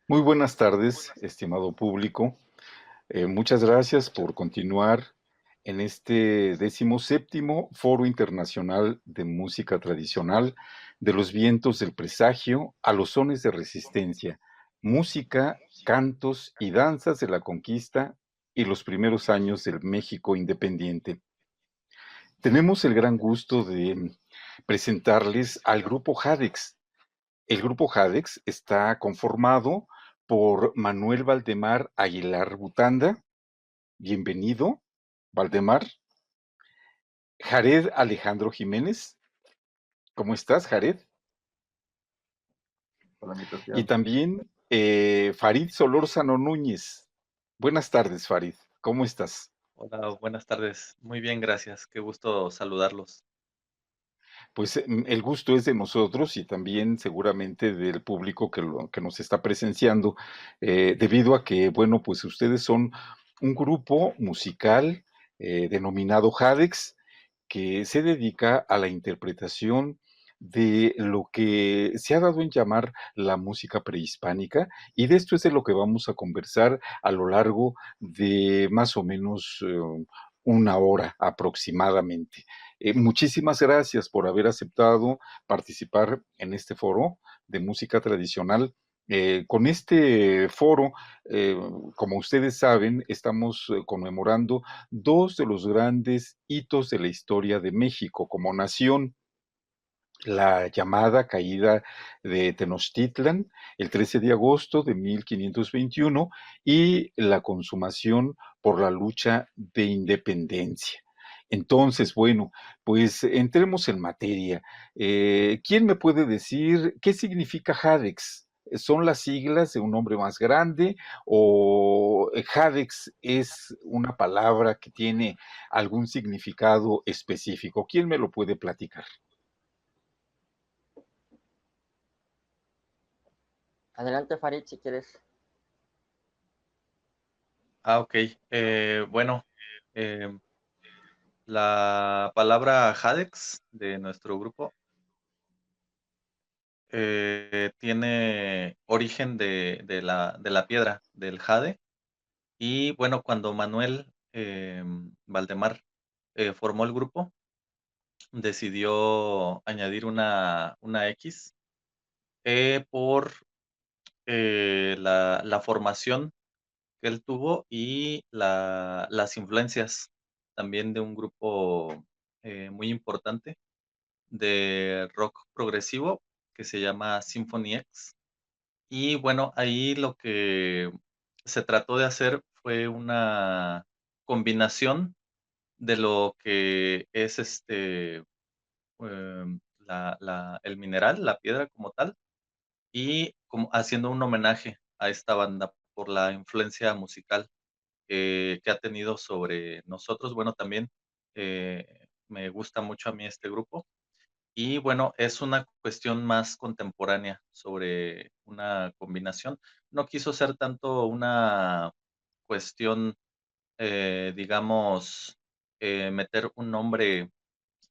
Muy buenas tardes, estimado público. Muchas gracias por continuar en este 17º Foro Internacional de Música Tradicional de los Vientos del Presagio a los Sones de Resistencia, música, cantos y danzas de la conquista y los primeros años del México independiente. Tenemos el gran gusto de presentarles al grupo Jadex. El grupo Jadex está conformado por Manuel Valdemar Aguilar Butanda, bienvenido, Valdemar. Jared Alejandro Jiménez, ¿cómo estás, Jared? Por la Y invitación. también Farid Solórzano Núñez. Buenas tardes, Farid, ¿cómo estás? Hola, buenas tardes. Muy bien, gracias. Qué gusto saludarlos. Pues el gusto es de nosotros y también seguramente del público que nos está presenciando, debido a que, bueno, pues ustedes son un grupo musical denominado Jadex, que se dedica a la interpretación de lo que se ha dado en llamar la música prehispánica, y de esto es de lo que vamos a conversar a lo largo de más o menos una hora aproximadamente. Muchísimas gracias por haber aceptado participar en este foro de música tradicional. Con este foro, eh, como ustedes saben, estamos conmemorando dos de los grandes hitos de la historia de México como nación: la llamada caída de Tenochtitlan el 13 de agosto de 1521 y la consumación por la lucha de independencia. Entonces, bueno, pues entremos en materia. ¿Quién me puede decir qué significa Jadex? ¿Son las siglas de un nombre más grande o Jadex es una palabra que tiene algún significado específico? ¿Quién me lo puede platicar? Adelante, Farid, si quieres. Ok. Bueno, em, la palabra Jadex de nuestro grupo tiene origen de la piedra, del jade. Y bueno, cuando Manuel Valdemar formó el grupo, decidió añadir una X por la formación que él tuvo y las influencias también de un grupo muy importante de rock progresivo que se llama Symphony X. Y bueno, ahí lo que se trató de hacer fue una combinación de lo que es el mineral, la piedra como tal, y como haciendo un homenaje a esta banda por la influencia musical que ha tenido sobre nosotros. Bueno, también me gusta mucho a mí este grupo. Y bueno, es una cuestión más contemporánea sobre una combinación. No quiso ser tanto una cuestión, digamos, meter un nombre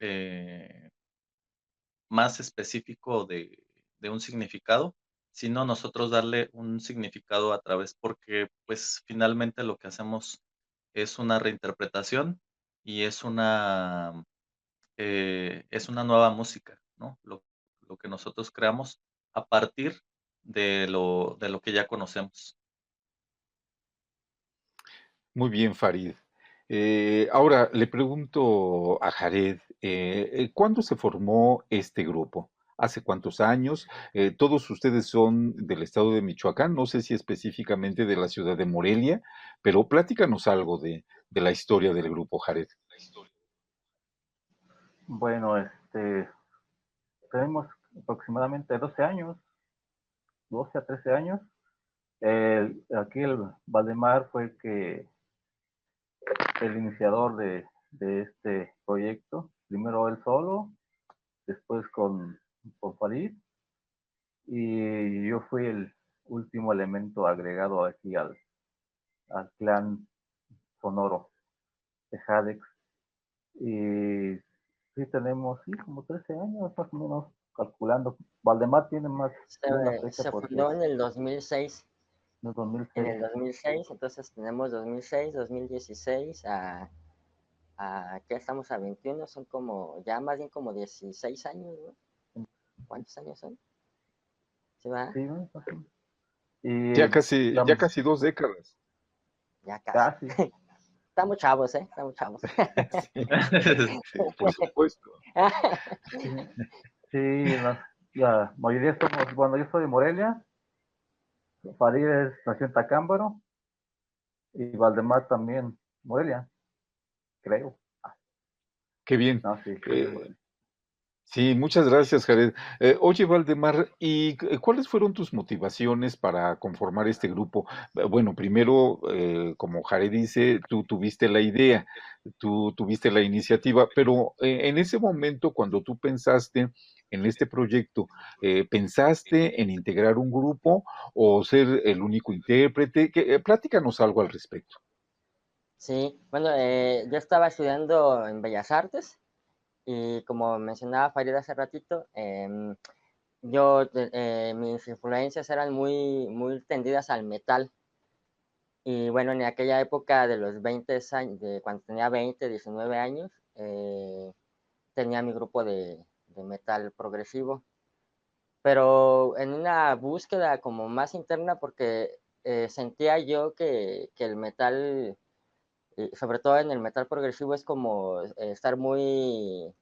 eh, más específico de un significado, sino nosotros darle un significado a través, porque pues finalmente lo que hacemos es una reinterpretación y es una nueva música, ¿no? Lo que nosotros creamos a partir de lo que ya conocemos. Muy bien, Farid. Ahora le pregunto a Jared, ¿cuándo se formó este grupo? ¿Hace cuántos años? Todos ustedes son del estado de Michoacán, no sé si específicamente de la ciudad de Morelia, pero platícanos algo de la historia del grupo, Jared. Bueno, tenemos aproximadamente 12 años, 12 a 13 años. Aquí el Valdemar fue el iniciador de este proyecto. Primero él solo, después con Farid, y yo fui el último elemento agregado aquí al clan sonoro de Jadex. Y sí tenemos, sí, como 13 años más o menos, calculando. Valdemar tiene más Se, de una fecha se porque fundó en el 2006. No, en 2006. el 2006, entonces tenemos 2006, 2016, ¿qué estamos a 21? Son como, ya más bien como 16 años, ¿no? ¿Cuántos años son? ¿Sí va? Sí, ¿no? Y Ya casi 2 décadas. Ya casi. casi. Estamos chavos, ¿eh? Estamos chavos. Sí, por supuesto. Sí, sí, la mayoría somos, bueno, yo soy de Morelia, Farid nació en Tacámbaro y Valdemar también, Morelia, creo. Qué bien. No, sí, soy de Eh, Morelia. Sí, muchas gracias, Jared. Oye, Valdemar, ¿y cuáles fueron tus motivaciones para conformar este grupo? Bueno, primero, como Jared dice, tú tuviste la idea, tú tuviste la iniciativa, pero en ese momento, cuando tú pensaste en este proyecto, ¿pensaste en integrar un grupo o ser el único intérprete? Platícanos algo al respecto. Sí, bueno, yo estaba estudiando en Bellas Artes y como mencionaba Farid hace ratito, mis influencias eran muy tendidas al metal. Y bueno, en aquella época de los 20 años, cuando tenía 20, 19 años, tenía mi grupo de metal progresivo. Pero en una búsqueda como más interna, porque sentía yo que el metal, sobre todo en el metal progresivo, es como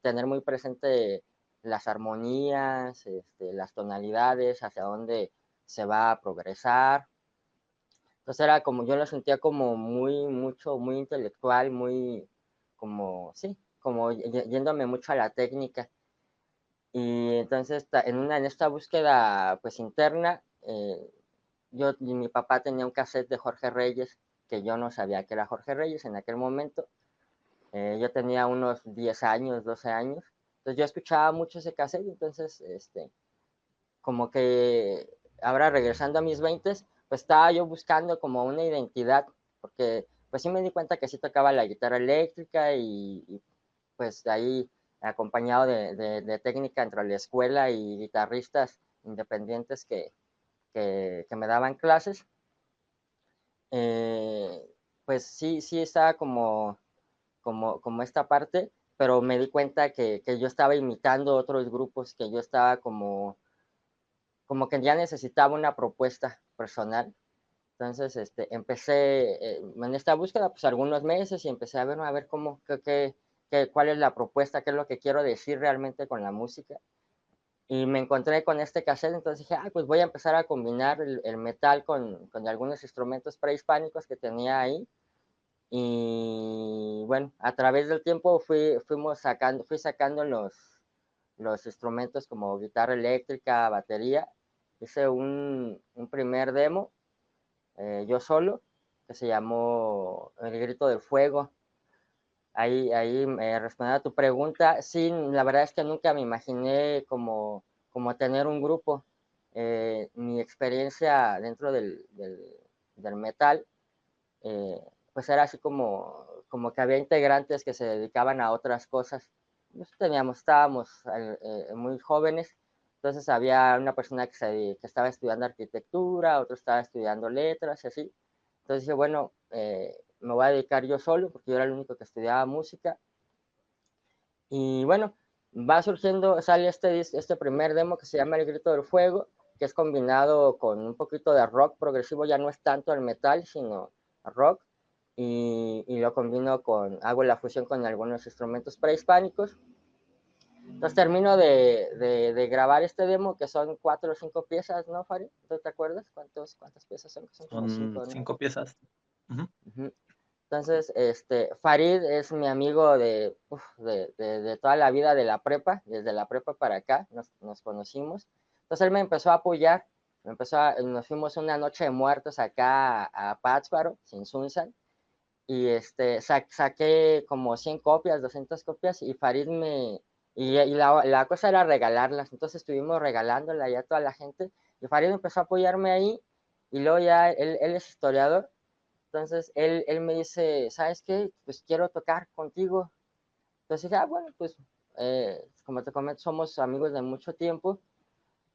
tener muy presente las armonías, las tonalidades, hacia dónde se va a progresar. Entonces era como, yo lo sentía como muy intelectual, como, sí, como yéndome mucho a la técnica. Y entonces en esta búsqueda pues interna, mi papá tenía un cassette de Jorge Reyes, que yo no sabía que era Jorge Reyes en aquel momento. Yo tenía unos 10 años, 12 años. Entonces yo escuchaba mucho ese cassette, entonces como que ahora regresando a mis 20, pues estaba yo buscando como una identidad, porque pues sí me di cuenta que sí tocaba la guitarra eléctrica y pues de ahí acompañado de técnica entre la escuela y guitarristas independientes que me daban clases, eh, pues sí estaba como esta parte, pero me di cuenta que yo estaba imitando otros grupos, que yo estaba como que ya necesitaba una propuesta personal. Entonces, empecé en esta búsqueda, pues algunos meses y empecé a ver cómo, cuál es la propuesta, qué es lo que quiero decir realmente con la música. Y me encontré con este cassette, entonces dije, pues voy a empezar a combinar el metal con algunos instrumentos prehispánicos que tenía ahí. Y bueno, a través del tiempo fui sacando los instrumentos como guitarra eléctrica, batería. Hice un primer demo yo solo, que se llamó El Grito del Fuego. Ahí respondiendo a tu pregunta, sí, la verdad es que nunca me imaginé como tener un grupo. Mi experiencia dentro del metal, pues era así como que había integrantes que se dedicaban a otras cosas. Estábamos muy jóvenes, entonces había una persona que estaba estudiando arquitectura, otro estaba estudiando letras y así. Entonces dije, bueno, me voy a dedicar yo solo, porque yo era el único que estudiaba música. Y bueno, sale este primer demo que se llama El Grito del Fuego, que es combinado con un poquito de rock progresivo, ya no es tanto el metal, sino rock, y lo combino hago la fusión con algunos instrumentos prehispánicos. Entonces termino de grabar este demo, que son 4 o 5 piezas, ¿no, Fari? ¿Tú te acuerdas cuántas piezas son? Son como Son 5, ¿no? 5 piezas. Ujú. Uh-huh. Entonces, Farid es mi amigo de toda la vida de la prepa, desde la prepa para acá, nos conocimos. Entonces él me empezó a apoyar, nos fuimos una noche de muertos acá a Pátzcuaro, sin Sunsan, y saqué como 100 copias, 200 copias, y y la cosa era regalarlas, entonces estuvimos regalándola ya a toda la gente, y Farid empezó a apoyarme ahí, y luego ya él es historiador, entonces él me dice, ¿sabes qué? Pues quiero tocar contigo. Entonces dije, bueno, pues como te comento, somos amigos de mucho tiempo.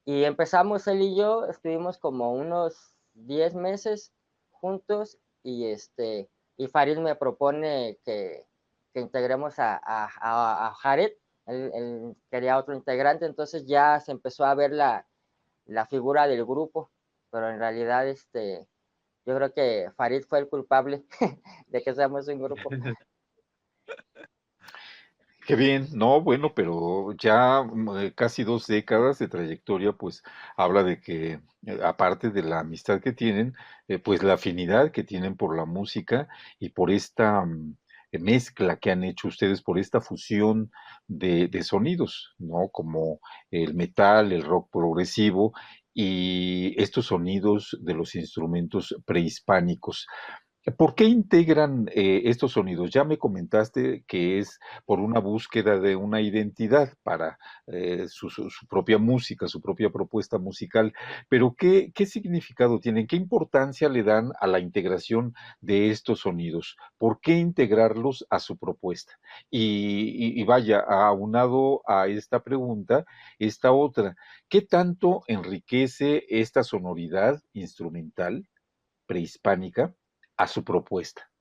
Y empezamos él y yo, estuvimos como unos 10 meses juntos y Farid me propone que integremos a Jared. Él quería otro integrante, entonces ya se empezó a ver la figura del grupo, pero en realidad yo creo que Farid fue el culpable de que seamos un grupo. Qué bien, no, bueno, pero ya casi 2 décadas de trayectoria, pues habla de que, aparte de la amistad que tienen, pues la afinidad que tienen por la música y por esta mezcla que han hecho ustedes, por esta fusión de sonidos, ¿no? Como el metal, el rock progresivo y estos sonidos de los instrumentos prehispánicos. ¿Por qué integran estos sonidos? Ya me comentaste que es por una búsqueda de una identidad para su propia música, su propia propuesta musical, pero ¿qué significado tienen? ¿Qué importancia le dan a la integración de estos sonidos? ¿Por qué integrarlos a su propuesta? Y vaya, aunado a esta pregunta, esta otra, ¿qué tanto enriquece esta sonoridad instrumental prehispánica a su propuesta?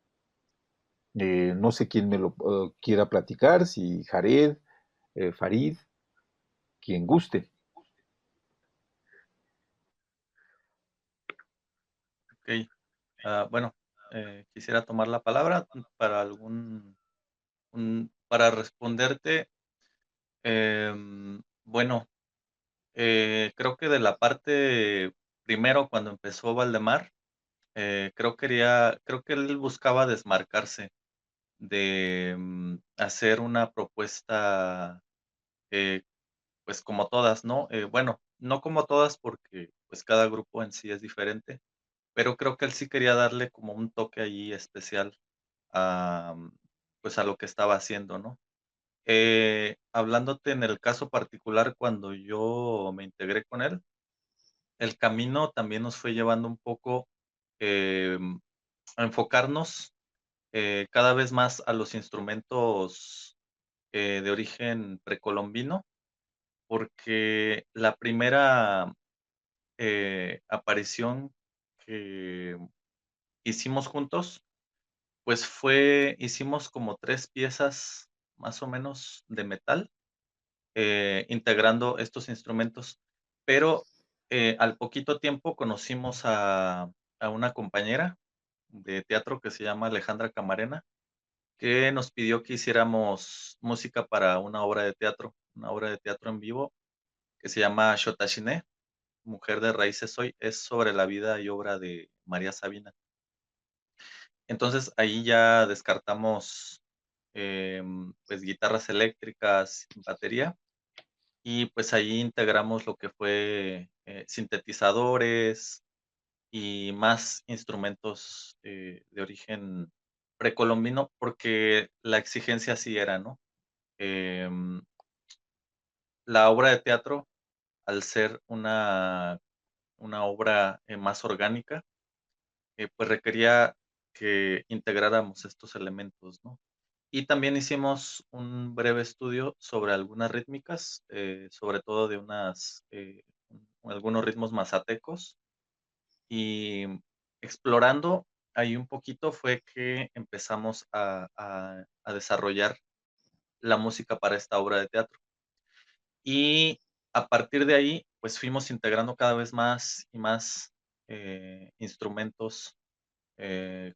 No sé quién me lo quiera platicar, si Jared, Farid, quien guste. Ok. Bueno, quisiera tomar la palabra para para responderte. Bueno, creo que de la parte primero cuando empezó Valdemar, creo que él buscaba desmarcarse de hacer una propuesta, eh, pues como todas, ¿no? Bueno, no como todas porque pues cada grupo en sí es diferente, pero creo que él sí quería darle como un toque ahí especial a, pues a lo que estaba haciendo, ¿no? Hablándote en el caso particular cuando yo me integré con él, el camino también nos fue llevando un poco em, a enfocarnos cada vez más a los instrumentos de origen precolombino, porque la primera aparición que hicimos juntos, pues hicimos como 3 piezas más o menos de metal, integrando estos instrumentos, pero al poquito tiempo conocimos a una compañera de teatro que se llama Alejandra Camarena, que nos pidió que hiciéramos música para una obra de teatro en vivo que se llama Shotashine, Mujer de Raíces Soy, es sobre la vida y obra de María Sabina. Entonces ahí ya descartamos pues guitarras eléctricas, batería, y pues ahí integramos lo que fue sintetizadores y más instrumentos de origen precolombino, porque la exigencia así era, ¿no? Em, la obra de teatro, al ser una obra más orgánica, pues requería que integráramos estos elementos, ¿no? Y también hicimos un breve estudio sobre algunas rítmicas, sobre todo de algunos ritmos mazatecos, y explorando ahí un poquito fue que empezamos a desarrollar la música para esta obra de teatro. Y a partir de ahí, pues fuimos integrando cada vez más y más instrumentos, eh,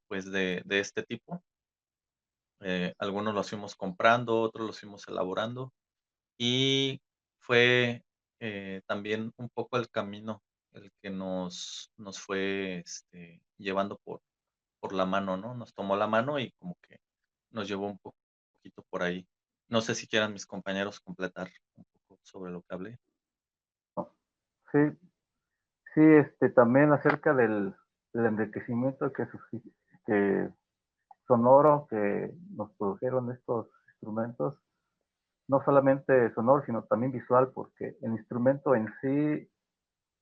pues de este tipo. Algunos los fuimos comprando, otros los fuimos elaborando y fue también un poco el camino el que nos fue llevando por la mano, ¿no? Nos tomó la mano y como que nos llevó un poquito por ahí. No sé si quieran mis compañeros completar un poco sobre lo que hablé. Sí, sí, también acerca del enriquecimiento que sonoro que nos produjeron estos instrumentos, no solamente sonoro, sino también visual, porque el instrumento en sí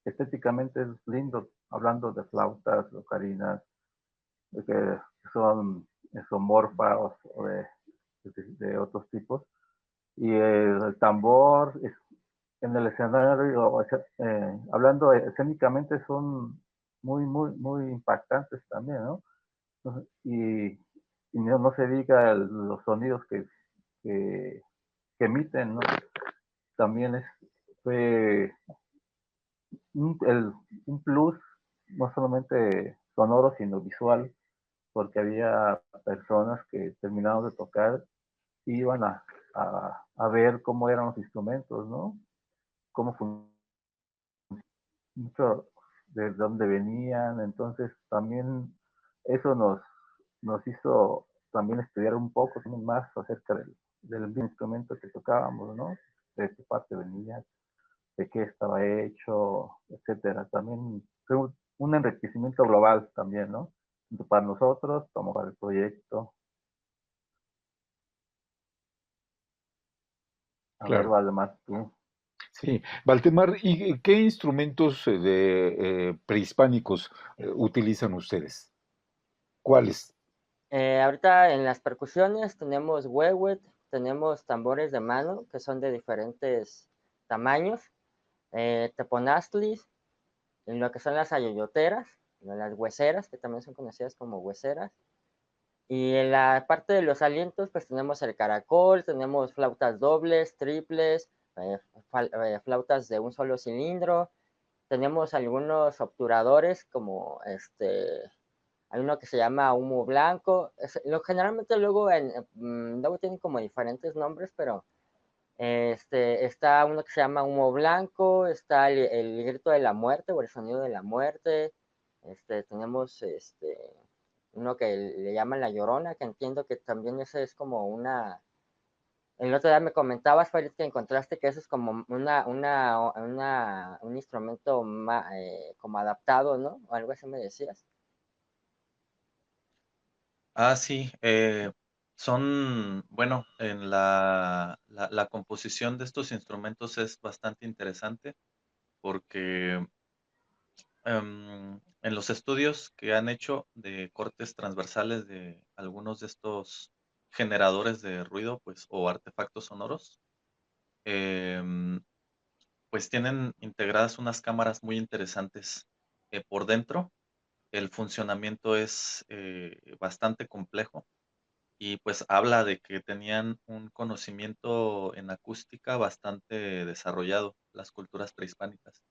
estéticamente es lindo, hablando de flautas, ocarinas, que son esomorfas o de otros tipos. Y el tambor en el escenario, hablando escénicamente, son muy impactantes también, ¿no? Y no se diga los sonidos que emiten, ¿no? También fue un plus, no solamente sonoro, sino visual, porque había personas que terminaban de tocar y iban a ver cómo eran los instrumentos, ¿no? Cómo mucho de dónde venían. Entonces también eso nos hizo también estudiar un poco también más acerca del instrumento que tocábamos, ¿no? De qué parte venía, de qué estaba hecho, etcétera. También fue un enriquecimiento global también, ¿no? Tanto para nosotros como para el proyecto. A ver, Claro. Valdemar, tú. Sí, Valdemar, ¿y qué instrumentos prehispánicos utilizan ustedes? ¿Cuáles? Ahorita en las percusiones tenemos huehuet, tenemos tambores de mano que son de diferentes tamaños, teponaztlis, en lo que son las ayoyoteras, las hueseras, que también son conocidas como hueseras. Y en la parte de los alientos, pues tenemos el caracol, tenemos flautas dobles, triples, flautas de un solo cilindro, tenemos algunos obturadores como hay uno que se llama humo blanco. Generalmente luego tienen como diferentes nombres, pero está uno que se llama humo blanco, está el grito de la muerte o el sonido de la muerte. Tenemos uno que le llaman la llorona, que entiendo que también ese es como una. El otro día me comentabas, Farid, que encontraste que eso es como un instrumento como adaptado, ¿no? O algo así me decías. Ah, sí, bueno, en la composición de estos instrumentos es bastante interesante porque en los estudios que han hecho de cortes transversales de algunos de estos generadores de ruido, pues, o artefactos sonoros, em, pues tienen integradas unas cámaras muy interesantes por dentro. El funcionamiento es bastante complejo y pues habla de que tenían un conocimiento en acústica bastante desarrollado las culturas prehispánicas.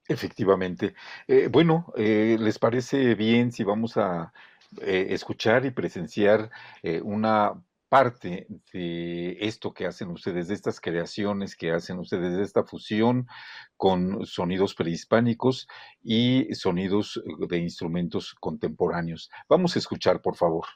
Efectivamente. Bueno, ¿les parece bien si vamos a escuchar y presenciar una parte de esto que hacen ustedes, de estas creaciones que hacen ustedes, de esta fusión con sonidos prehispánicos y sonidos de instrumentos contemporáneos? Vamos a escuchar, por favor.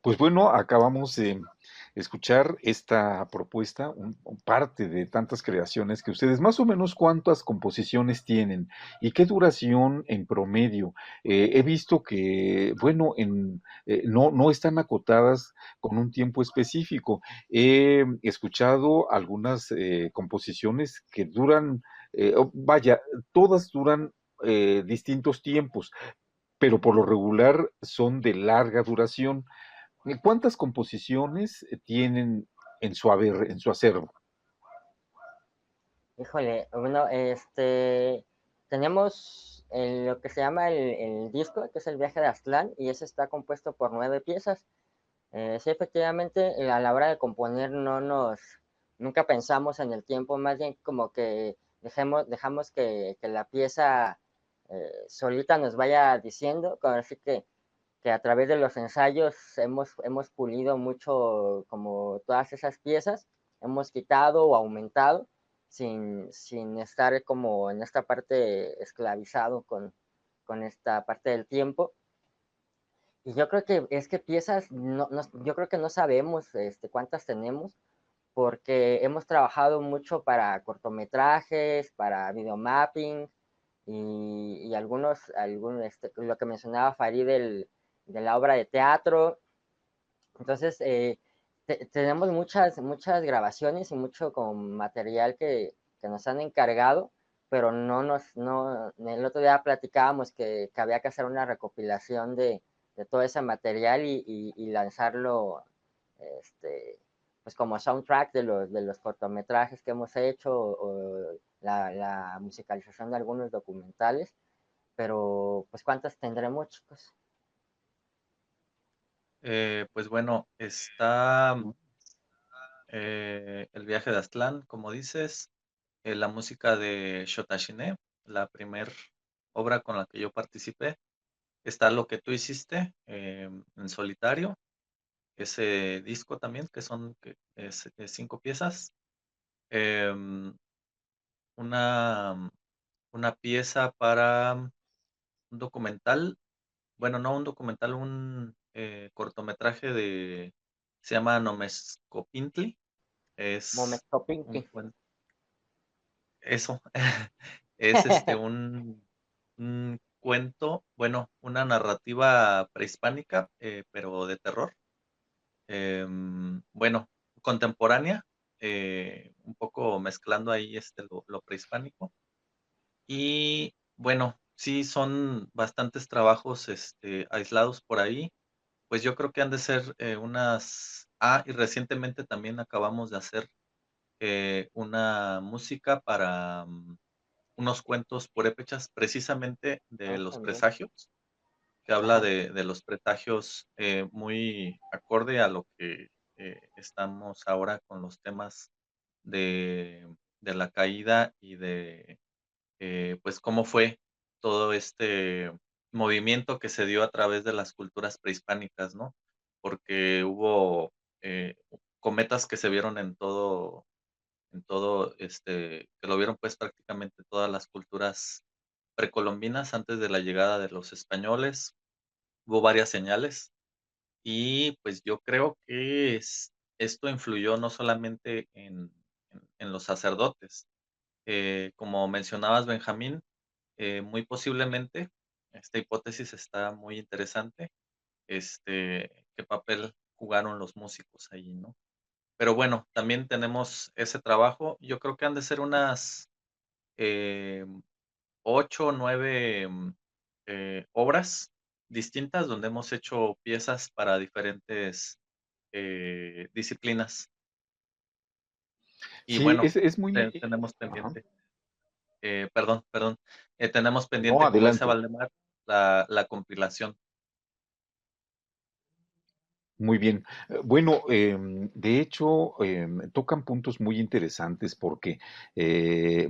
Pues bueno, acabamos de escuchar esta propuesta, parte de tantas creaciones que ustedes, más o menos cuántas composiciones tienen y qué duración en promedio. He visto que, bueno, no están acotadas con un tiempo específico. He escuchado algunas composiciones que duran, vaya, todas duran distintos tiempos, pero por lo regular son de larga duración. ¿Cuántas composiciones tienen en su acervo? Híjole, bueno, tenemos lo que se llama el disco, que es el viaje de Aztlán, y ese está compuesto por 9 piezas. Sí, efectivamente, a la hora de componer nunca pensamos en el tiempo, más bien como que dejamos que la pieza solita nos vaya diciendo, así que a través de los ensayos hemos pulido mucho como todas esas piezas, hemos quitado o aumentado sin estar como en esta parte esclavizado con esta parte del tiempo. Y yo creo que es que piezas, yo creo que no sabemos cuántas tenemos, porque hemos trabajado mucho para cortometrajes, para videomapping y lo que mencionaba Farid de la obra de teatro. Entonces, tenemos muchas grabaciones y mucho como material que nos han encargado, pero el otro día platicábamos que había que hacer una recopilación de todo ese material y lanzarlo, este, pues como soundtrack de los cortometrajes que hemos hecho o la musicalización de algunos documentales, pero pues ¿cuántas tendremos, chicos? Pues bueno, está el viaje de Aztlán, como dices, la música de Shotashine, la primer obra con la que yo participé. Está lo que tú hiciste en solitario, ese disco también, que es 5 piezas. Em, una, una pieza para un documental, bueno, no un documental, un cortometraje se llama Nomescopintli, es Momento un Pinky. cuento, eso, es un cuento, bueno, una narrativa prehispánica, pero de terror. Bueno, contemporánea, un poco mezclando ahí lo prehispánico. Y bueno, sí son bastantes trabajos aislados por ahí. Pues yo creo que han de ser y recientemente también acabamos de hacer una música para unos cuentos purépechas, precisamente de Ah, los también. presagios, que habla Ajá. de los presagios, muy acorde a lo que estamos ahora con los temas de la caída y pues cómo fue todo este movimiento que se dio a través de las culturas prehispánicas, ¿no? Porque hubo cometas que se vieron que lo vieron pues prácticamente todas las culturas precolombinas antes de la llegada de los españoles. Hubo varias señales y pues yo creo que esto influyó no solamente en los sacerdotes. Como mencionabas, Benjamín, muy posiblemente, esta hipótesis está muy interesante, qué papel jugaron los músicos ahí, ¿no? Pero bueno, también tenemos ese trabajo. Yo creo que han de ser unas eh, 8 o 9 obras distintas donde hemos hecho piezas para diferentes disciplinas. Y Sí, bueno, es muy... tenemos Ajá. pendiente, perdón, tenemos No, pendiente, como dice adelante. Valdemar, la compilación. Muy bien. Bueno, de hecho, tocan puntos muy interesantes porque,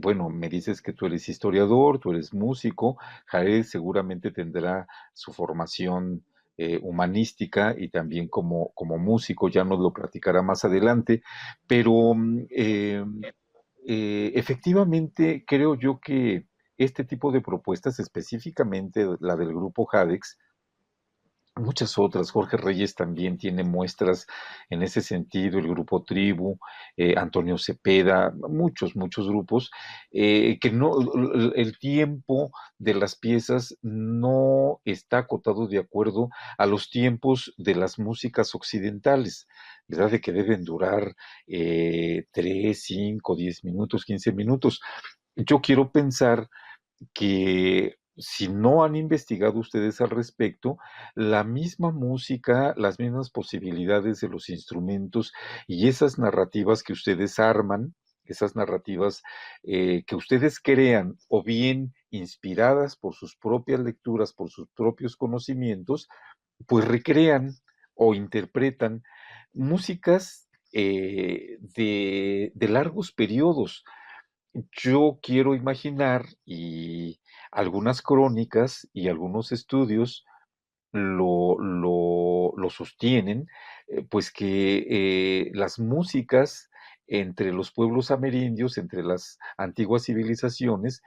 bueno, me dices que tú eres historiador, tú eres músico, Jared seguramente tendrá su formación humanística y también como músico, ya nos lo platicará más adelante, pero efectivamente creo yo que este tipo de propuestas, específicamente la del grupo Jadex, muchas otras. Jorge Reyes también tiene muestras en ese sentido, el grupo Tribu, Antonio Cepeda, muchos grupos, que no, el tiempo de las piezas no está acotado de acuerdo a los tiempos de las músicas occidentales, ¿verdad? De que deben durar 3, 5, 10 minutos, 15 minutos. Yo quiero pensar que si no han investigado ustedes al respecto, la misma música, las mismas posibilidades de los instrumentos y esas narrativas que ustedes arman, esas narrativas que ustedes crean o bien inspiradas por sus propias lecturas, por sus propios conocimientos, pues recrean o interpretan músicas de largos periodos. Yo quiero imaginar, y algunas crónicas y algunos estudios lo sostienen, pues que las músicas entre los pueblos amerindios, entre las antiguas civilizaciones,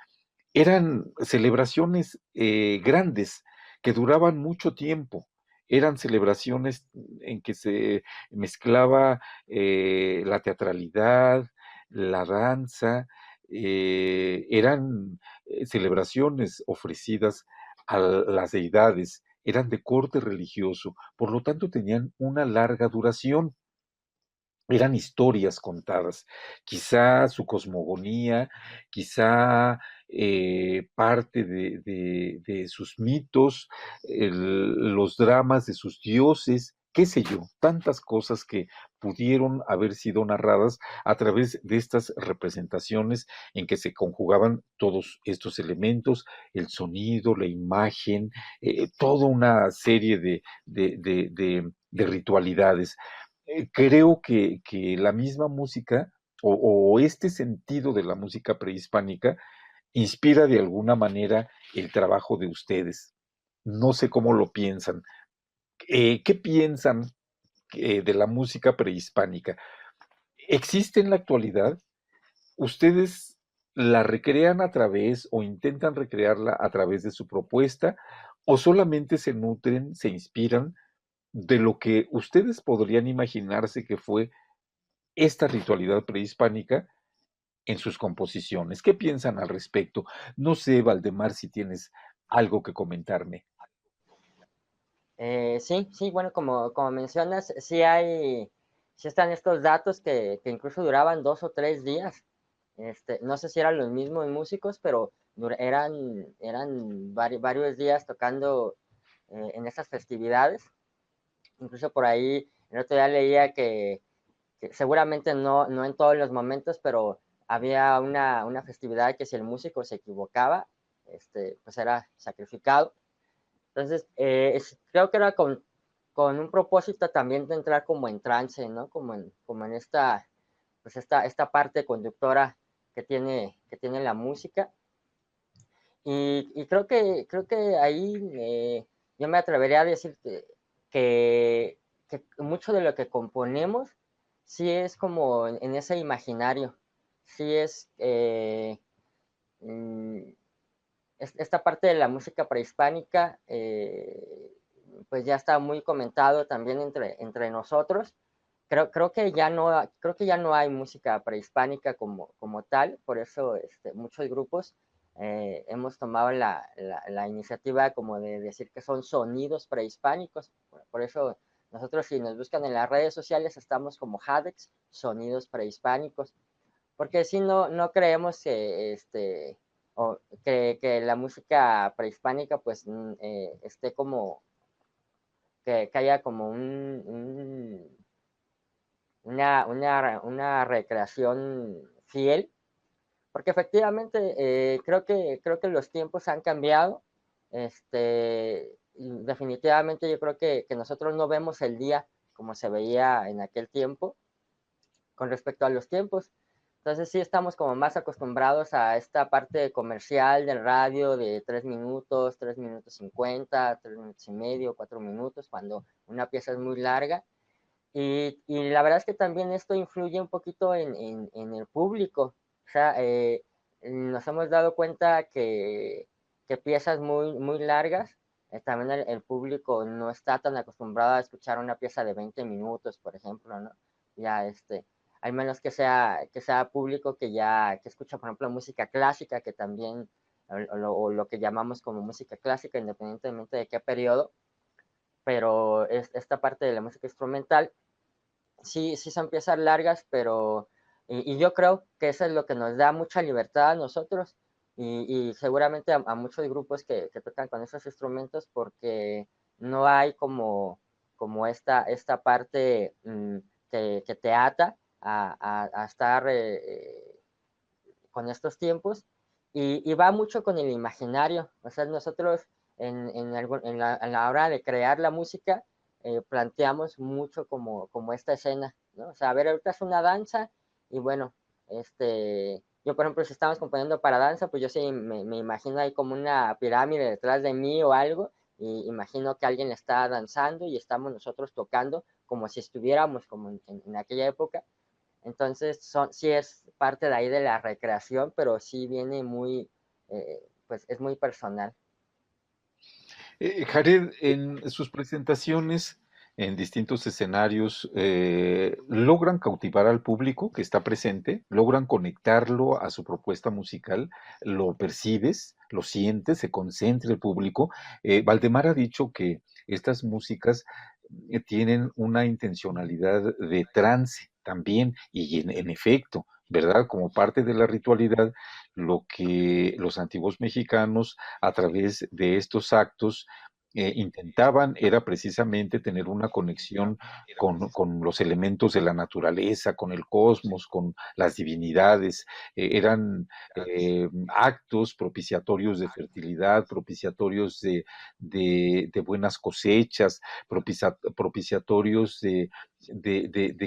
eran celebraciones grandes que duraban mucho tiempo. Eran celebraciones en que se mezclaba la teatralidad, la danza, eran celebraciones ofrecidas a las deidades, eran de corte religioso, por lo tanto tenían una larga duración. Eran historias contadas, quizá su cosmogonía, quizá parte de sus mitos, los dramas de sus dioses, qué sé yo, tantas cosas que pudieron haber sido narradas a través de estas representaciones en que se conjugaban todos estos elementos, el sonido, la imagen, toda una serie de ritualidades. Creo que la misma música o este sentido de la música prehispánica inspira de alguna manera el trabajo de ustedes. No sé cómo lo piensan. ¿Qué piensan de la música prehispánica? ¿Existe en la actualidad? ¿Ustedes la recrean a través o intentan recrearla a través de su propuesta o solamente se nutren, se inspiran de lo que ustedes podrían imaginarse que fue esta ritualidad prehispánica en sus composiciones? ¿Qué piensan al respecto? No sé, Valdemar, si tienes algo que comentarme. Sí, sí, bueno, como mencionas, sí están estos datos que incluso duraban 2 o 3 días. No sé si eran los mismos músicos, pero eran varios días tocando en estas festividades. Incluso por ahí, el otro día leía que seguramente no en todos los momentos, pero había una festividad que si el músico se equivocaba, pues era sacrificado. Entonces, creo que era con un propósito también de entrar como en trance, ¿no? Como en pues esta parte conductora que tiene la música. Y creo que ahí yo me atrevería a decir que mucho de lo que componemos sí es como en ese imaginario, sí es mm, esta parte de la música prehispánica, pues ya está muy comentado también entre nosotros. Creo que ya no hay música prehispánica como tal, por eso muchos grupos hemos tomado la iniciativa como de decir que son sonidos prehispánicos. Por eso nosotros, si nos buscan en las redes sociales, estamos como Hadex, sonidos prehispánicos, porque si no creemos que la música prehispánica pues esté como que haya como una recreación fiel, porque efectivamente creo que los tiempos han cambiado. Y definitivamente yo creo que nosotros no vemos el día como se veía en aquel tiempo con respecto a los tiempos. Entonces sí estamos como más acostumbrados a esta parte comercial del radio de 3 minutos, 3 minutos 50, 3 minutos y medio, 4 minutos, cuando una pieza es muy larga. Y la verdad es que también esto influye un poquito en el público. O sea, nos hemos dado cuenta que piezas muy, muy largas también el público no está tan acostumbrado a escuchar una pieza de 20 minutos, por ejemplo, ¿no? Ya al menos que sea público que escucha, por ejemplo, música clásica, que también, o lo que llamamos como música clásica, independientemente de qué periodo, pero esta parte de la música instrumental, sí son piezas largas, pero, y yo creo que eso es lo que nos da mucha libertad a nosotros, y seguramente a muchos grupos que tocan con esos instrumentos, porque no hay como esta parte que te ata a estar con estos tiempos, y va mucho con el imaginario. O sea, nosotros en la hora de crear la música, planteamos mucho como esta escena, ¿no? O sea, a ver, ahorita es una danza, y bueno, yo por ejemplo, si estamos componiendo para danza, pues yo sí me imagino ahí como una pirámide detrás de mí o algo, y imagino que alguien está danzando y estamos nosotros tocando como si estuviéramos como en aquella época. Entonces, sí es parte de ahí de la recreación, pero sí viene pues es muy personal. Jared, en sus presentaciones en distintos escenarios, ¿logran cautivar al público que está presente? ¿Logran conectarlo a su propuesta musical? ¿Lo percibes? ¿Lo sientes? ¿Se concentra el público? Valdemar ha dicho que estas músicas tienen una intencionalidad de trance también, y en efecto, ¿verdad? Como parte de la ritualidad, lo que los antiguos mexicanos, a través de estos actos, intentaban era precisamente tener una conexión con los elementos de la naturaleza, con el cosmos, con las divinidades. Eran actos propiciatorios de fertilidad, propiciatorios de buenas cosechas, propiciatorios de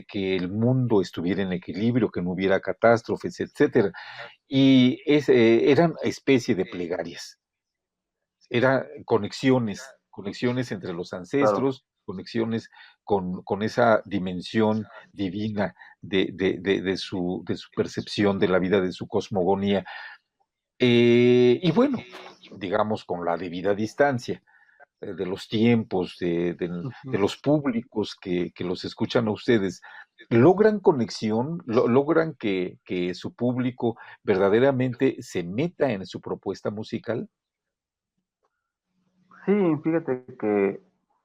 que el mundo estuviera en equilibrio, que no hubiera catástrofes, etcétera. Y eran especie de plegarias, eran conexiones entre los Claro. ancestros, conexiones con esa dimensión divina de su percepción de la vida, de su cosmogonía. Y bueno, digamos con la debida distancia de los tiempos, de Ujú. los públicos que los escuchan a ustedes, ¿logran conexión? ¿Logran que su público verdaderamente se meta en su propuesta musical? Sí, fíjate que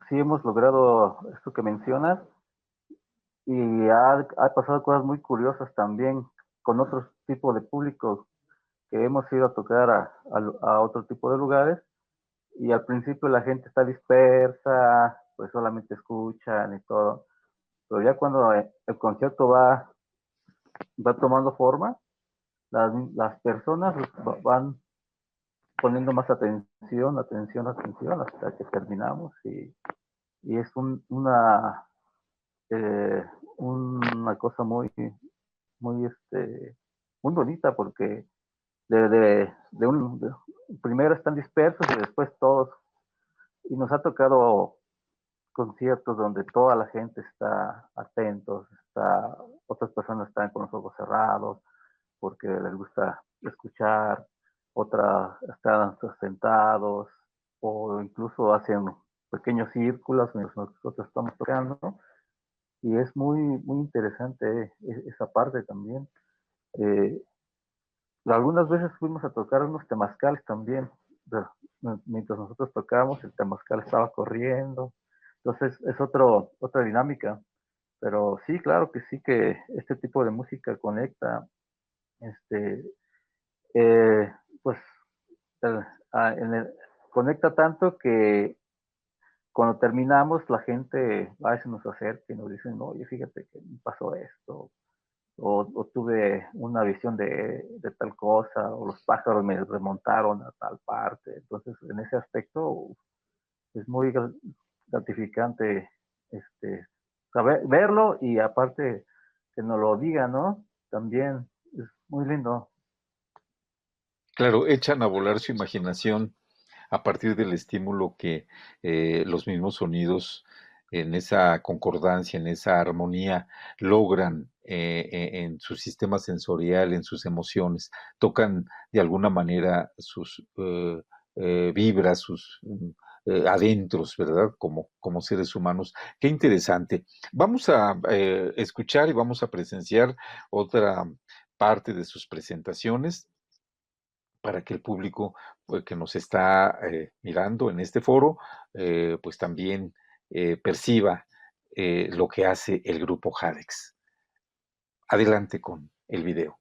sí hemos logrado esto que mencionas y ha pasado cosas muy curiosas también con otros tipos de público que hemos ido a tocar a otro tipo de lugares y al principio la gente está dispersa, pues solamente escuchan y todo, pero ya cuando el concierto va tomando forma, las personas van poniendo más atención hasta que terminamos y es eh, una cosa muy, muy bonita porque primero están dispersos y después todos, y nos ha tocado conciertos donde toda la gente está atentos, otras personas están con los ojos cerrados porque les gusta escuchar, otras están sentados o incluso hacen pequeños círculos mientras nosotros estamos tocando, ¿no? Y es muy interesante esa parte también. Eh, Algunas veces fuimos a tocar unos temazcales también. Mientras nosotros tocábamos, el temazcal estaba corriendo. Entonces es otra dinámica. Pero sí, claro que sí que este tipo de música conecta, este, pues, el- en conecta tanto que cuando terminamos la gente a veces nos acerca y nos dicen, oye, fíjate que me pasó esto, o tuve una visión de tal cosa, o los pájaros me remontaron a tal parte. Entonces, en ese aspecto es muy gratificante saber verlo y aparte que nos lo digan, ¿no? También es muy lindo. Claro, echan a volar su imaginación a partir del estímulo que los mismos sonidos en esa concordancia, en esa armonía, logran en su sistema sensorial, en sus emociones, tocan de alguna manera sus vibras, adentros, ¿verdad? Como seres humanos. Qué interesante. Vamos a escuchar y vamos a presenciar otra parte de sus presentaciones para que el público pues, que nos está mirando en este foro, pues también perciba lo que hace el grupo Jadex. Adelante con el video.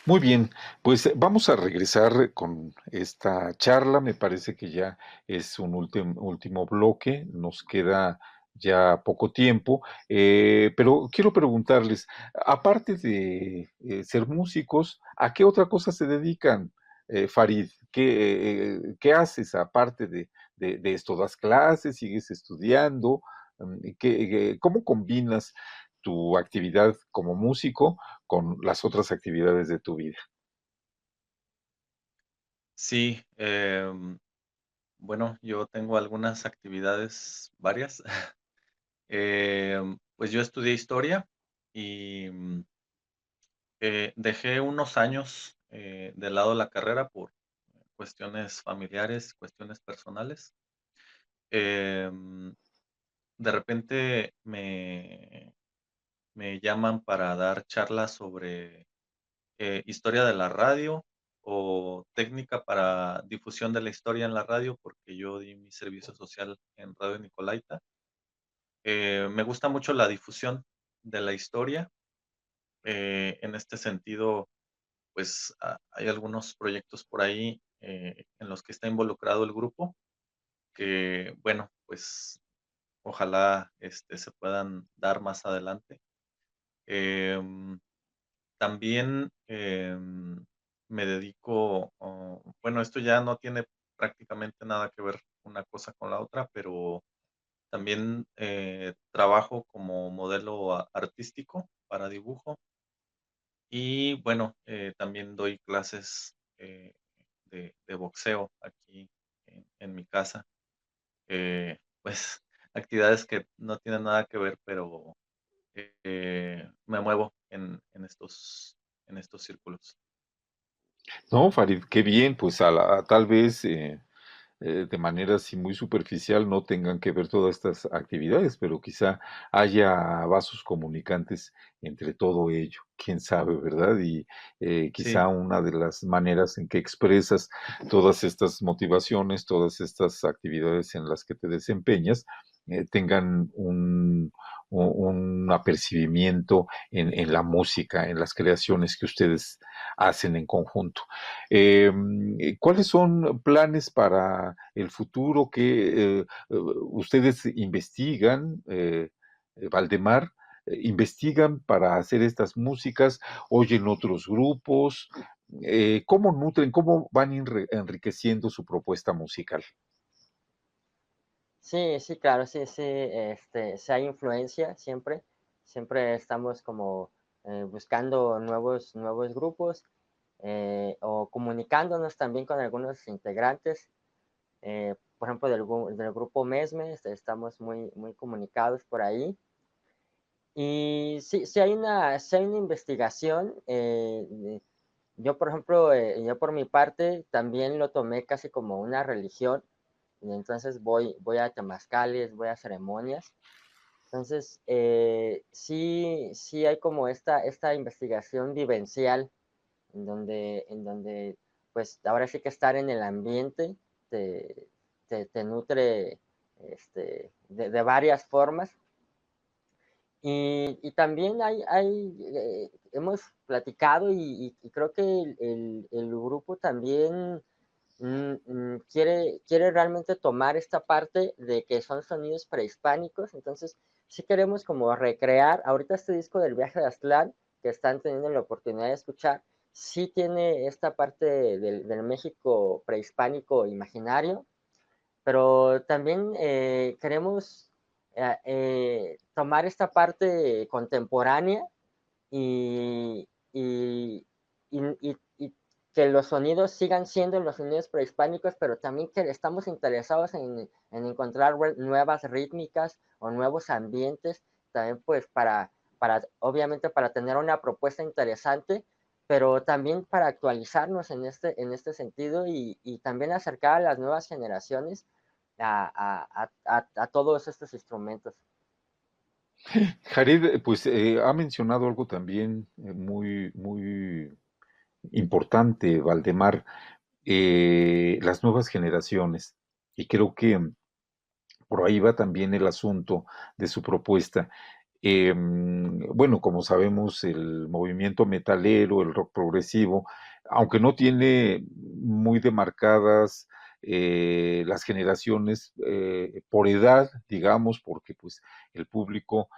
Muy bien, pues vamos a regresar con esta charla. Me parece que ya es un último bloque, nos queda ya poco tiempo, pero quiero preguntarles, aparte de ser músicos, ¿a qué otra cosa se dedican, Farid? ¿Qué haces aparte de esto? ¿Das clases? ¿Sigues estudiando? ¿Cómo combinas tu actividad como músico con las otras actividades de tu vida? Sí, bueno, yo tengo algunas actividades varias. Pues yo estudié historia y dejé unos años de lado la carrera por cuestiones familiares, cuestiones personales. Em, de repente me llaman para dar charlas sobre historia de la radio o técnica para difusión de la historia en la radio, porque yo di mi servicio social en Radio Nicolaita. Me gusta mucho la difusión de la historia. En este sentido, pues hay algunos proyectos por ahí en los que está involucrado el grupo, que bueno, pues ojalá se puedan dar más adelante. Em, También me dedico, bueno, esto ya no tiene prácticamente nada que ver una cosa con la otra, pero también trabajo como modelo artístico para dibujo y bueno, también doy clases de boxeo aquí en mi casa. Pues actividades que no tienen nada que ver, pero me muevo en estos círculos. No, Farid, qué bien, pues tal vez de manera así muy superficial no tengan que ver todas estas actividades, pero quizá haya vasos comunicantes entre todo ello, quién sabe, ¿verdad? Y Sí, quizá una de las maneras en que expresas todas estas motivaciones, todas estas actividades en las que te desempeñas, tengan un apercibimiento en la música, en las creaciones que ustedes hacen en conjunto. ¿Cuáles son planes para el futuro que ustedes investigan, Valdemar? ¿Investigan para hacer estas músicas? ¿Oyen otros grupos? ¿Cómo nutren, cómo van enriqueciendo su propuesta musical? Sí, sí, claro, sí, sí, sí hay influencia siempre, siempre estamos como buscando nuevos grupos o comunicándonos también con algunos integrantes, por ejemplo, del grupo Mesme, estamos muy comunicados por ahí. Y sí, sí hay una investigación. Yo, por ejemplo, yo por mi parte también lo tomé casi como una religión. Y entonces voy a temazcales, voy a ceremonias. Entonces, sí hay como esta investigación vivencial en donde, pues ahora sí que estar en el ambiente te, te nutre de varias formas. Y también hemos platicado y creo que el grupo también quiere realmente tomar esta parte de que son sonidos prehispánicos, entonces sí queremos como recrear, ahorita este disco del viaje de Aztlán, que están teniendo la oportunidad de escuchar, sí tiene esta parte del México prehispánico imaginario, pero también queremos tomar esta parte contemporánea y, y, y que los sonidos sigan siendo los sonidos prehispánicos, pero también que estamos interesados en encontrar nuevas rítmicas o nuevos ambientes, también pues obviamente para tener una propuesta interesante, pero también para actualizarnos en este sentido y también acercar a las nuevas generaciones a todos estos instrumentos. Jared, pues ha mencionado algo también muy importante, Valdemar, las nuevas generaciones. Y creo que por ahí va también el asunto de su propuesta. Bueno, como sabemos, el movimiento metalero, el rock progresivo, aunque no tiene muy demarcadas las generaciones por edad, digamos, porque pues el público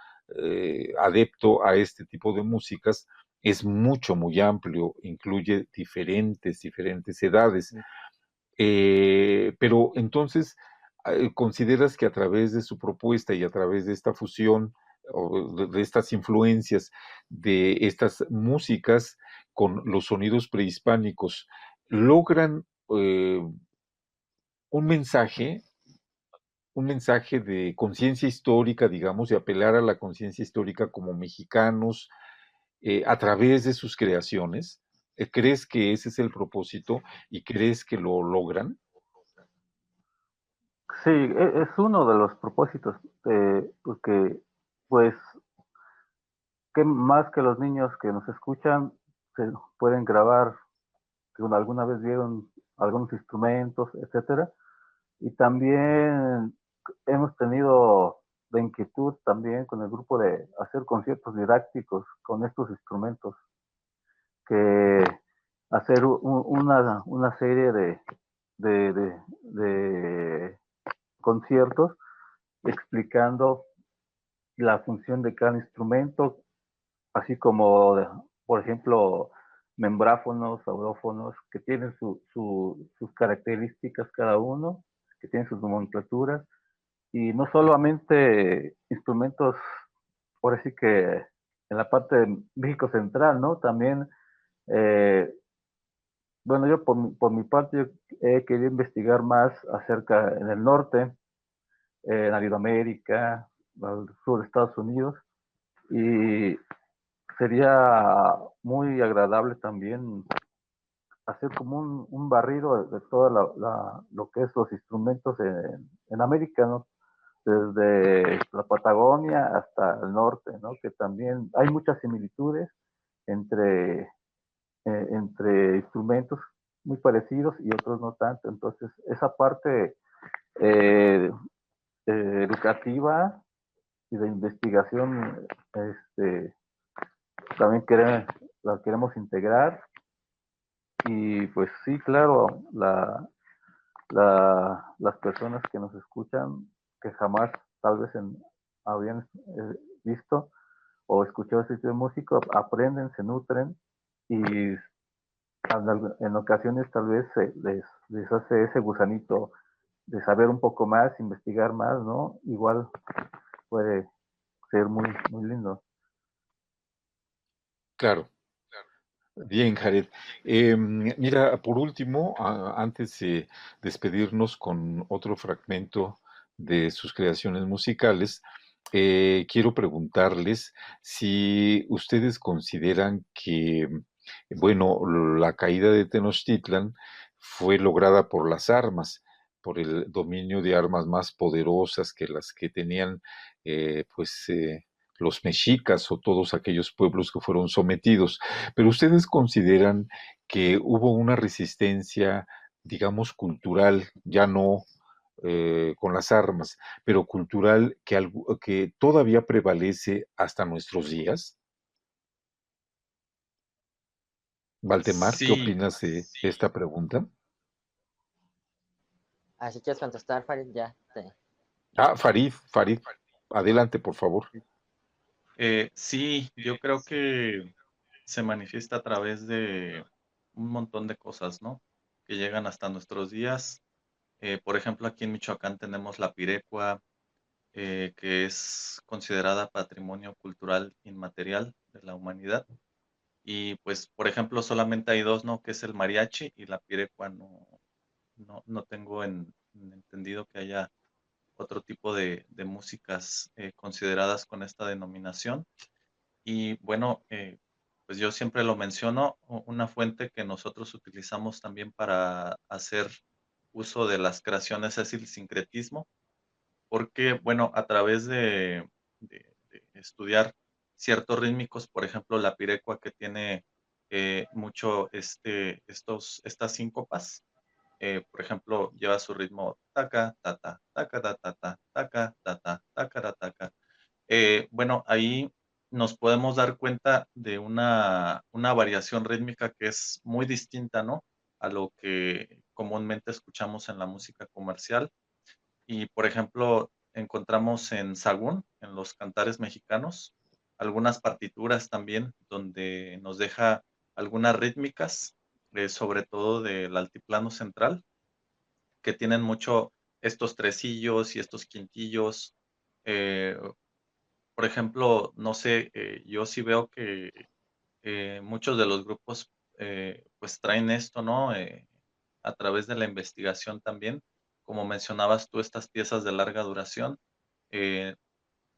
adepto a este tipo de músicas es muy amplio, incluye diferentes edades. Pero entonces, ¿consideras que a través de su propuesta y a través de esta fusión o de estas influencias de estas músicas con los sonidos prehispánicos logran un mensaje, un mensaje de conciencia histórica, digamos, de apelar a la conciencia histórica como mexicanos a través de sus creaciones? ¿Crees que ese es el propósito y crees que lo logran? Sí, es uno de los propósitos, porque pues que más que los niños que nos escuchan se pueden grabar, que alguna vez vieron algunos instrumentos, etcétera, y también hemos tenido la inquietud también con el grupo de hacer conciertos didácticos con estos instrumentos, que hacer una serie de conciertos explicando la función de cada instrumento, así como, por ejemplo, membráfonos, aurófonos, que tienen sus características cada uno, que tienen sus nomenclaturas, y no solamente instrumentos, por así que en la parte de México Central, ¿no? También, eh, bueno, yo por mi parte yo he querido investigar más acerca en el norte, en Latinoamérica, al sur de Estados Unidos, y sería muy agradable también hacer como un barrido de toda lo que es los instrumentos en América, ¿no? Desde la Patagonia hasta el norte, ¿no? Que también hay muchas similitudes entre, entre instrumentos muy parecidos y otros no tanto. Entonces, esa parte eh, educativa y de investigación también la queremos integrar. Y pues sí, claro, las personas que nos escuchan, que jamás tal vez habían visto o escuchado ese tipo de música, aprenden, se nutren y en ocasiones tal vez les hace ese gusanito de saber un poco más, investigar más, ¿no? Igual puede ser muy lindo. Claro. Bien, Jared. Mira, por último, antes de despedirnos con otro fragmento de sus creaciones musicales, quiero preguntarles si ustedes consideran que, bueno, la caída de Tenochtitlan fue lograda por las armas, por el dominio de armas más poderosas que las que tenían, los mexicas o todos aquellos pueblos que fueron sometidos. Pero ustedes consideran que hubo una resistencia, digamos, cultural, ya no con las armas, pero cultural que todavía prevalece hasta nuestros días. Valdemar, ¿qué Sí, opinas de esta pregunta? Así quieres contestar, Farid, ya. Farid, adelante, por favor. sí, yo creo que se manifiesta a través de un montón de cosas, ¿no? Que llegan hasta nuestros días. Por ejemplo, aquí en Michoacán tenemos la pirecua, que es considerada patrimonio cultural inmaterial de la humanidad. Y pues, por ejemplo, solamente hay dos, ¿no? Que es el mariachi y la pirecua. No tengo entendido que haya otro tipo de músicas consideradas con esta denominación. Y bueno, pues yo siempre lo menciono, una fuente que nosotros utilizamos también para hacer uso de las creaciones es el sincretismo, porque bueno, a través de estudiar ciertos rítmicos, por ejemplo, la pirecua que tiene mucho estas síncopas, por ejemplo, lleva su ritmo taca, tata, taca, tata, taca, tata, taca, taca. Bueno, ahí nos podemos dar cuenta de una variación rítmica que es muy distinta, ¿no? A lo que comúnmente escuchamos en la música comercial. Y, por ejemplo, encontramos en sagún, en los cantares mexicanos, algunas partituras también donde nos deja algunas rítmicas, sobre todo del altiplano central, que tienen mucho estos tresillos y estos quintillos. eh, por ejemplo, no sé, yo sí veo que muchos de los grupos pues traen esto, ¿no? A través de la investigación también, como mencionabas tú, estas piezas de larga duración, eh,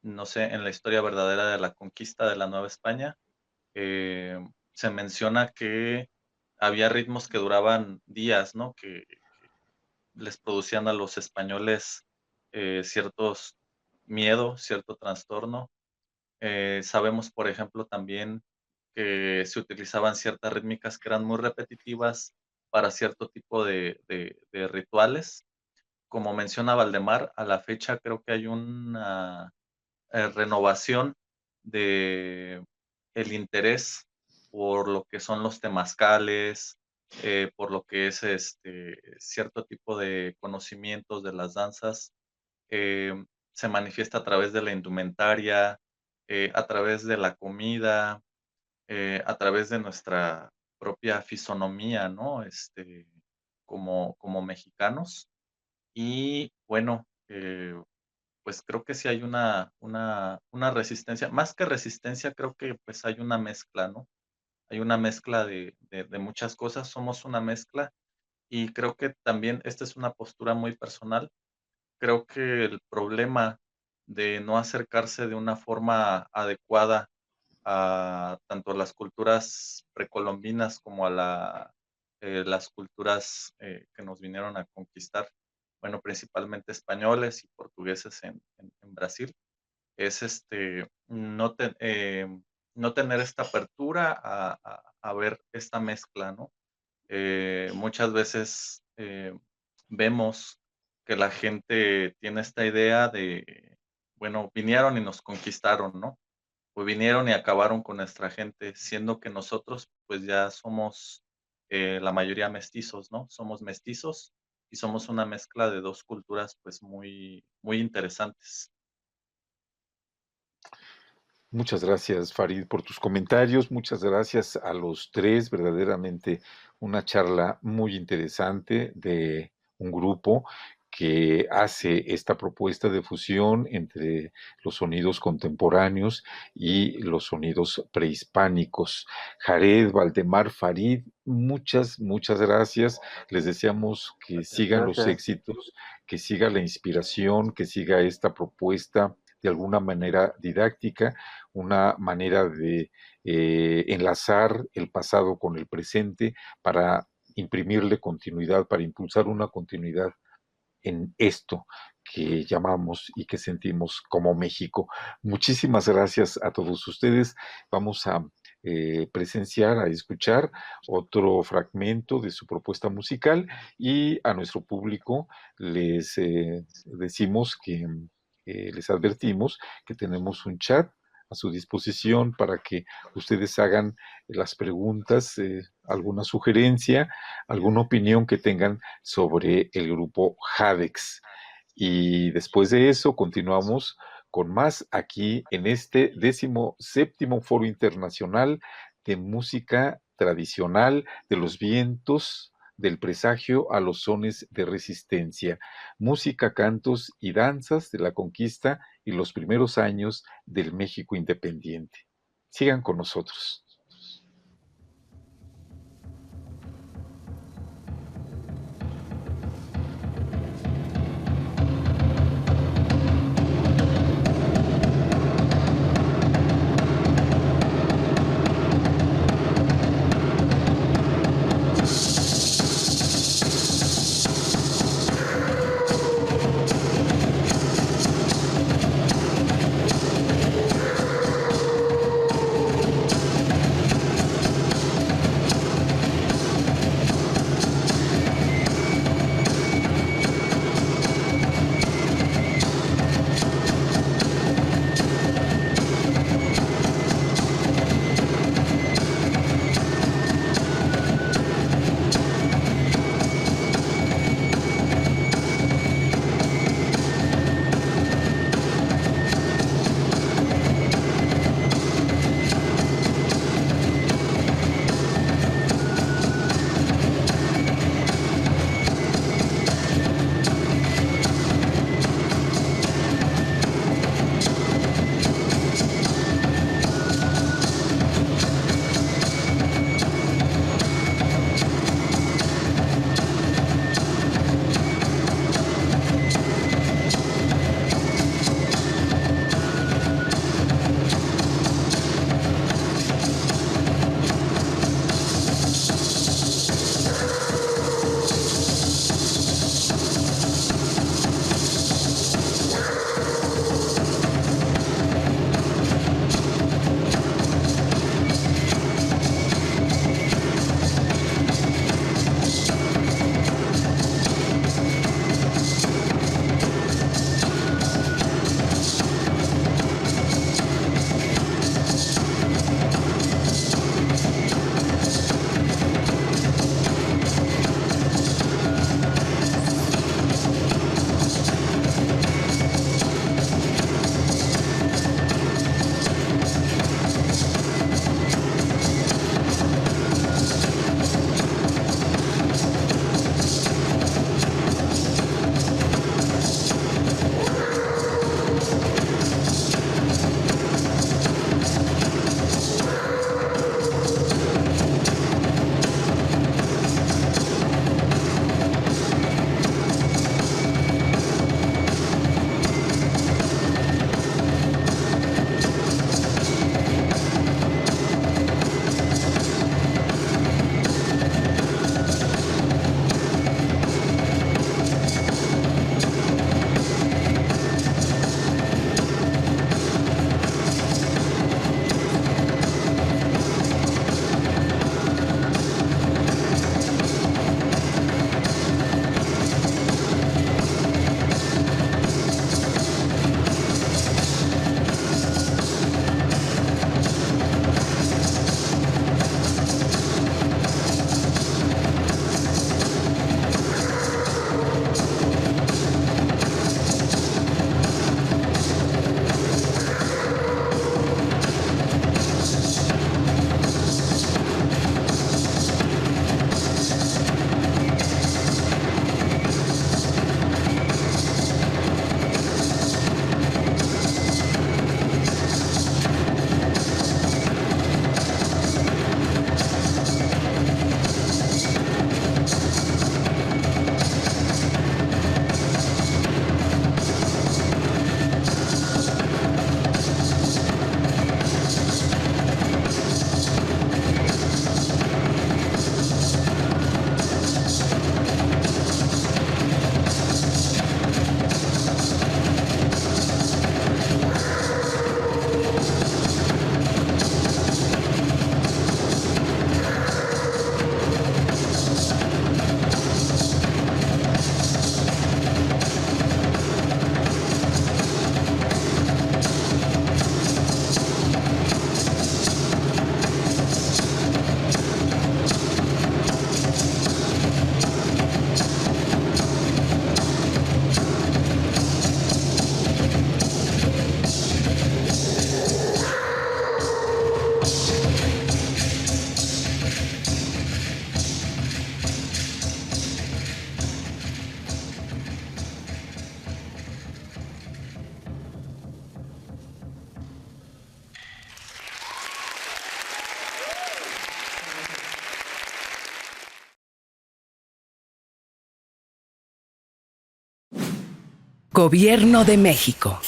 no sé, en la historia verdadera de la conquista de la Nueva España, se menciona que había ritmos que duraban días, ¿no? Que les producían a los españoles ciertos miedo, cierto trastorno. Sabemos, por ejemplo, también que se utilizaban ciertas rítmicas que eran muy repetitivas para cierto tipo de rituales. Como menciona Valdemar, a la fecha creo que hay una renovación de el interés por lo que son los temazcales, por lo que es cierto tipo de conocimientos de las danzas. Se manifiesta a través de la indumentaria, a través de la comida, a través de nuestra propia fisonomía, ¿no? Como mexicanos. Y bueno, pues creo que sí hay una resistencia, más que resistencia, creo que pues hay una mezcla, ¿no? Hay una mezcla de muchas cosas, somos una mezcla y creo que también esta es una postura muy personal. Creo que el problema de no acercarse de una forma adecuada a tanto las culturas precolombinas como a las culturas que nos vinieron a conquistar, bueno, principalmente españoles y portugueses en Brasil, es no tener esta apertura a ver esta mezcla, ¿no? Muchas veces vemos que la gente tiene esta idea de, bueno, vinieron y nos conquistaron, ¿no? O vinieron y acabaron con nuestra gente, siendo que nosotros pues ya somos la mayoría mestizos, ¿no? Somos mestizos y somos una mezcla de dos culturas pues muy, muy interesantes. Muchas gracias, Farid, por tus comentarios. Muchas gracias a los tres. Verdaderamente una charla muy interesante de un grupo que hace esta propuesta de fusión entre los sonidos contemporáneos y los sonidos prehispánicos. Jared, Valdemar, Farid, muchas gracias. Les deseamos que sigan los Gracias. éxitos, que siga la inspiración, que siga esta propuesta de alguna manera didáctica, una manera de enlazar el pasado con el presente para imprimirle continuidad, para impulsar una continuidad en esto que llamamos y que sentimos como México. Muchísimas gracias a todos ustedes. Vamos a presenciar, a escuchar otro fragmento de su propuesta musical y a nuestro público les decimos que les advertimos que tenemos un chat a su disposición para que ustedes hagan las preguntas, alguna sugerencia, alguna opinión que tengan sobre el grupo Jadex. Y después de eso continuamos con más aquí en este 17º Foro Internacional de Música Tradicional de los Vientos del Presagio a los Sones de Resistencia, música, cantos y danzas de la conquista y los primeros años del México independiente. Sigan con nosotros. Gobierno de México.